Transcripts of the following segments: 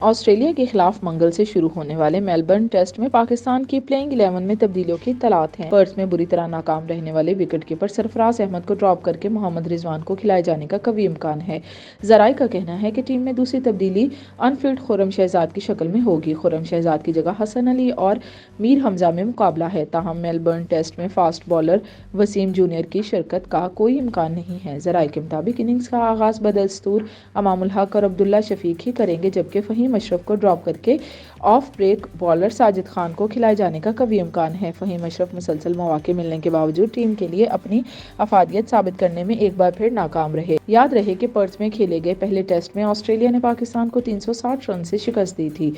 Australia کے خلاف منگل سے شروع ہونے والے میلبرن ٹیسٹ میں پاکستان کی پلئنگ 11 میں تبدیلیوں کی اطلاعات ہیں۔ پرتھ میں بری طرح ناکام رہنے والے وکٹ کیپر سرفراز احمد کو ڈراپ کرکے محمد رضوان کو کھلائے جانے کا قوی امکان ہے۔ ذرائع کا کہنا ہے کہ ٹیم میں دوسری تبدیلی ان فیلڈ خرم شہزاد کی شکل میں ہوگی۔ خرم شہزاد کی جگہ حسن علی اور میر حمزہ میں مقابلہ ہے، تاہم میلبرن ٹیسٹ میں فاسٹ بالر وسیم جونیئر کی شرکت کا کوئی امکان نہیں ہے۔ ذرائع کے مطابق اننگز کا آغاز بدستور امام الحق اور عبداللہ شفیق ہی کریں گے، جبکہ فہیم اشرف کو ڈراپ کرکے of break bowler Sajid Khan کو کھلائے جانے کا قوی امکان ہے۔ فہیم اشرف مسلسل مواقع ملنے کے باوجود ٹیم کے لیے اپنی افادیت ثابت کرنے میں ایک بار پھر ناکام رہے۔ یاد رہے کہ پرتھ میں کھیلے گئے پہلے ٹیسٹ میں آسٹریلیا نے پاکستان کو 360 رن سے شکست دی تھی۔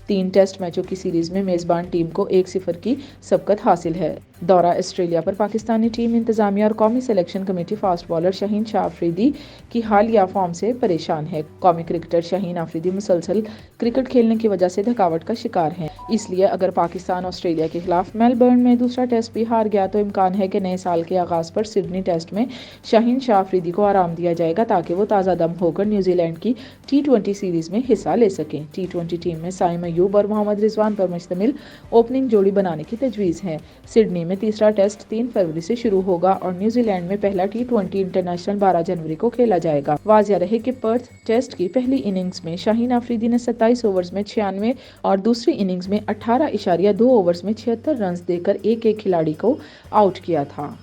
3 ٹیسٹ میچوں کی سیریز میں میزبان ٹیم کو 1-0 کی سبقت حاصل ہے۔ دورہ آسٹریلیا پر پاکستانی ٹیم انتظامیہ اور قومی سلیکشن کمیٹی فاسٹ بالر شاہین شاہ آفریدی کی حالیہ فارم سے پریشان ہے۔ قومی کرکٹر شاہین آفریدی مسلسل کرکٹ کھیلنے کی وجہ سے تھکاوٹ کا شکار ہیں، اس لیے اگر پاکستان آسٹریلیا کے خلاف میلبرن میں دوسرا ٹیسٹ بھی ہار گیا تو امکان ہے کہ نئے سال کے آغاز پر سڈنی ٹیسٹ میں شاہین شاہ آفریدی کو آرام دیا جائے گا تاکہ وہ تازہ دم ہو کر نیوزی لینڈ کی T20 سیریز میں حصہ لے سکیں۔ T20 ٹیم میں سائم ایوب اور محمد رضوان پر مشتمل اوپننگ جوڑی بنانے کی تجویز ہے۔ سڈنی میں تیسرا ٹیسٹ 3 فروری سے شروع ہوگا اور نیوزی لینڈ میں پہلا T20 انٹرنیشنل 12 جنوری کو کھیلا جائے گا۔ واضح رہے کہ پرتھ ٹیسٹ کی پہلی اننگز میں شاہین آفریدی نے 27 اوورز میں 96 اور دوسری اننگز میں 18.2 اوورز میں 76 رنز دے کر ایک کھلاڑی کو آؤٹ کیا تھا۔